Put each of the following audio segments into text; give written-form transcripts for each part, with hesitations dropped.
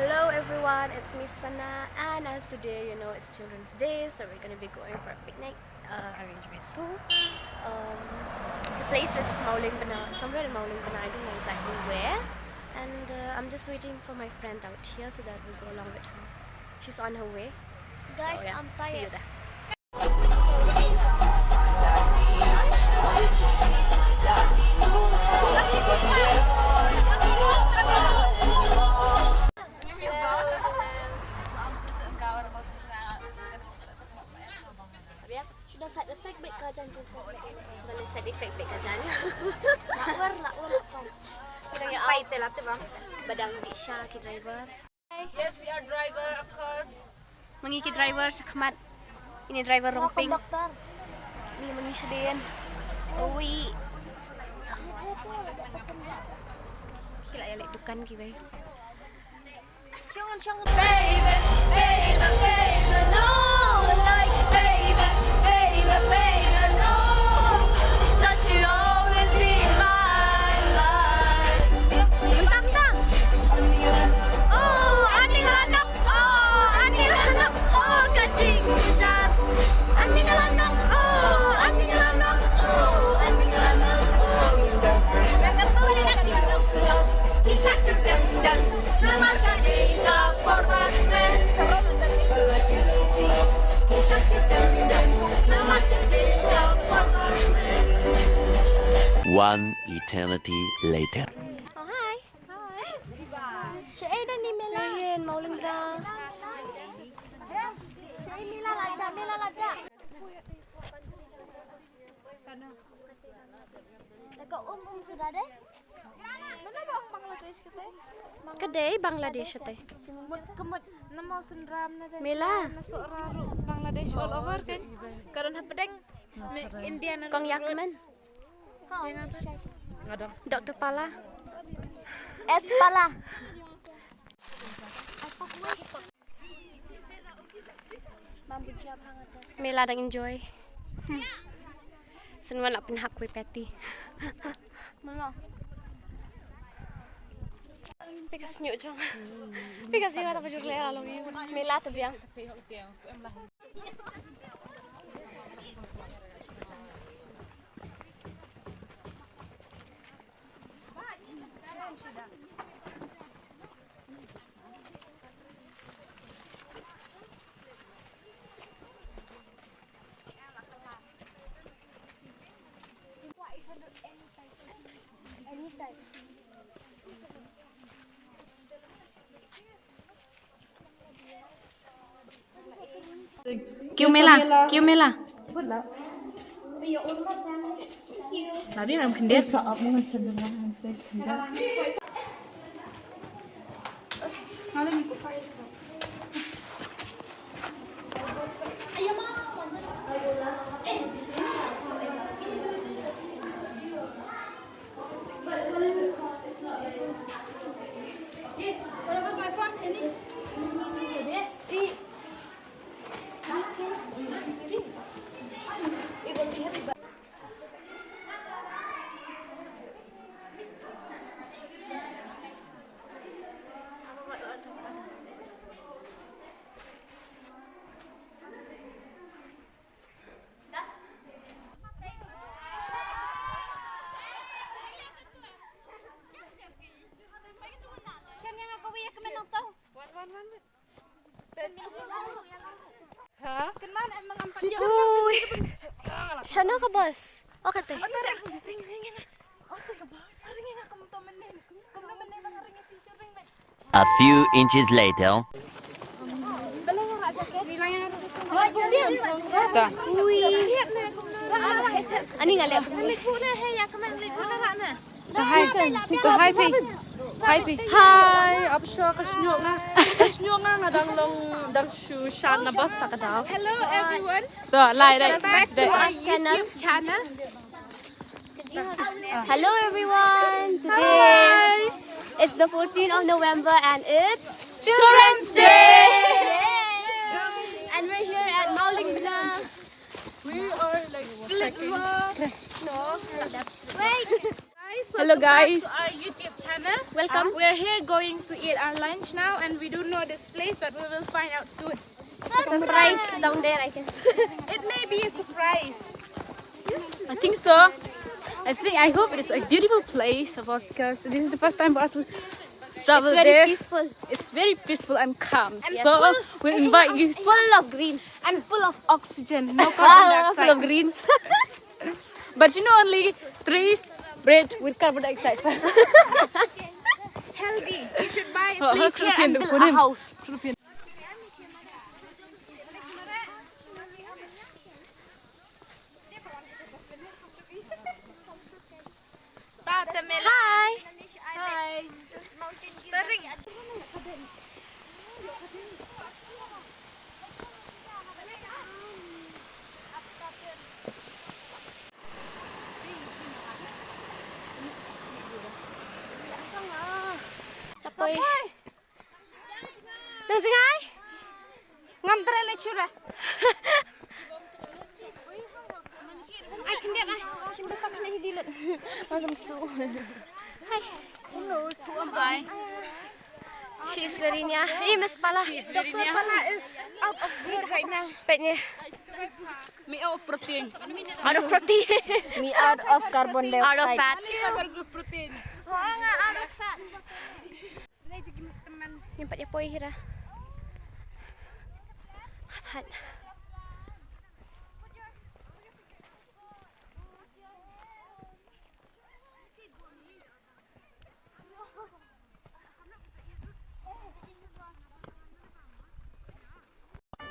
Hello everyone, it's Miss Sana, and as today, it's Children's Day, so we're gonna be going for a picnic arranged by school. The place is Mauling Bana, somewhere in Mauling Bana, I don't know exactly where. And I'm just waiting for my friend out here so that we'll go along with her. She's on her way. Guys, so, yeah, I'm tired. see you there. Sudah side effect baik kajan tu. Boleh side effect baik kajan. Lawer lawan. Spy telat bang. Badang di Syah ki driver. Yes, we are driver, of course. Mangi ki driver sa Khamat. Ini driver romping. Dokter. Ini mangi siya din. Uwi. Kila ya lek dukan ki bay. Jangan Baby, baby, baby, no. Like baby, baby, baby, no. Don't you always be mine, mine. Tang. Oh, aning anak. Oh, aning anak. Oh, kacing kejar. Aning anak. Oh, aning anak. Oh, aning anak. Oh. Nagkatuloy na dito. Isa dan namarka di kapor dan selalu tersurat. Isa dan namarka di kapor. One eternity later. Oh hi. Si Aida ni Mela. Ayan, Mauling Bana. Si Mela laja. Dekat sudah deh. Mana ba ang Bangladesh kete? Kadai Bangladesh ate. Kemud nama sendram na jan. Mela. Na soraru Bangladesh all over kan. Karon hapedeng India na Kong Yakman. Dr. Pala. Pala. Mambu siap hangat. Mela đang enjoy. Senwan nak penhap kue patty. Mana? Because nyuk chong. Because you ada baju lea long you. Mela tu biang. Anytime. Kêu Mela, kêu Mela. Labi ngam kendet. Uy. Sana ka bos. Okay te. A few inches later. Uy. Ani ngalep. Hi, absho kasnyong nga dang long dang shu shan na basta ka daw. Hello everyone. Back to our channel. Hello everyone. Today it's the 14th of November and it's Children's Day. And we're here at Mauling Bana. We are like Split rock. No. Wait. Guys, Hello guys. Our YouTube channel. Welcome. We're here going to eat our lunch now, and we don't know this place, but we will find out soon. Surprise down there, I guess. It may be a surprise. I think so. I hope it is a beautiful place of us because this is the first time for us to travel It's very there. peaceful. It's very peaceful and calm. Yes. So we invite you. Full of greens. And full of oxygen, no carbon dioxide. Full of greens. But you know only trees, bread with carbon dioxide. Healthy. You should buy a Oh, place here and Philippine, build a house. Hi. Hi. Apoy. Nang jengay? Ngam tara lecture. Ay, hindi ba? Siyempre kami nahidilot. Masam su. Who knows who am I? She is very niya. Eh, Miss Pala. She is very near. Pala is out of breed right now. Pet niya. Me of protein. Out of protein. Me out of carbon dioxide. Out of fats. Protein. Oo nga, out of fat. Yung pet niya po hira. Hat.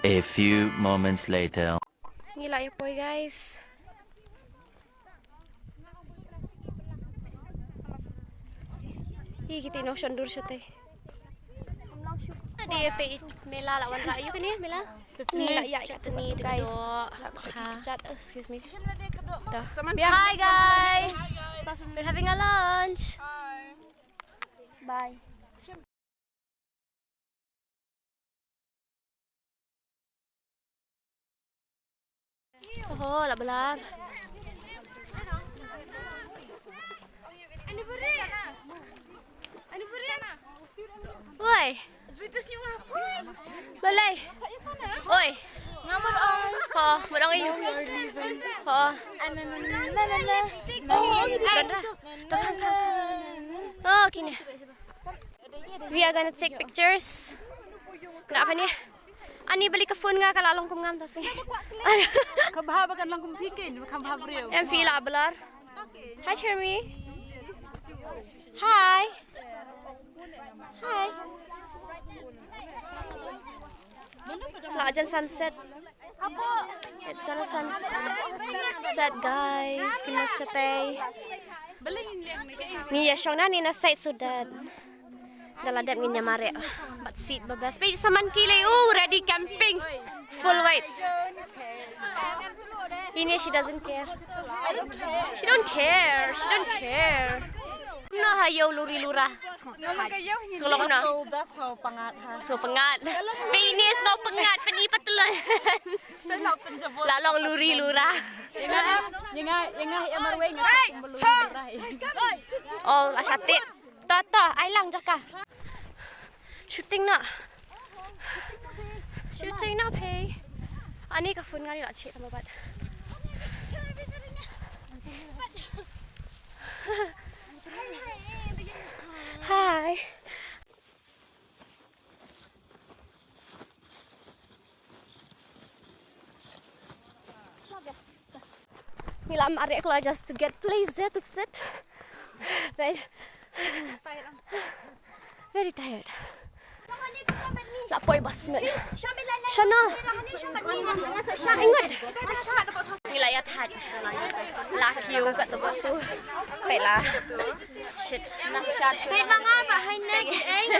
A few moments later. Gila ya po guys. Ih, kita no shandur siya tay. Adi pe mela lawan rayu kan ya mela. Mela ya chat ni guys. Chat excuse me. Hi guys. We're having a lunch. Bye. Oh, la belar. Oi. Balay. Oi. Ngamod ang Ha, barang iyo. Ha. Oh, kini. We are gonna take pictures. Kenapa nih? Ani balik ke phone nga kalalong kong ngam tasing. Kabahaba kan lang kung pikin, kabahaba riyo. Em fila belar. Hi Chermy. Hi. Hi. Lajan sunset. It's gonna sunset guys. Kimas siya tay. Ni yasong na ni na site sudan. Daladap nginya mare. But seat babas. Pe saman kile. Ready camping. Full vibes. Ini she doesn't care. She don't care. She don't care. No hayo luri lura. Sulong na. So pangat ha. So pengat. Penis no pengat. Penipat tulan. Lalong luri lura. Yang amarwe nga kumbulu rai. Oh, asyatit. Tata, ay lang jaka. Shooting na. Shooting na, hey. Ani ka phone nga ni cik sama bat. Hi. Nila mari keluar just to get place there to sit. Right. Very tired. Lapoy basment. Shana. Ingat. Nilayat hat. Laki yung katubato. Pela. Shit. Wait mga bahay na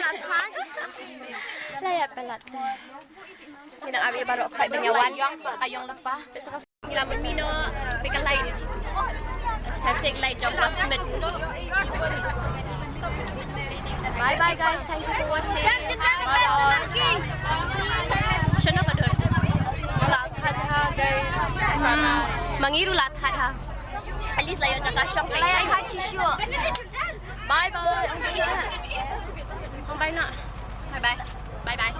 lathan. Layat pelat. Sinang ari baru kay banyawan. Ayong lapa. Nila mino pick a light. Take light jump basement. Bye bye guys, thank you for watching. Shano ka doon? Lathat ha guys. Sana. Mangiru lathat ha. At least layo tsaka shock. tissue. Bye bye. Không bay nữa. Bye bye. Bye bye.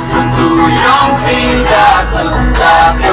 Sentuh yang tidak mendapat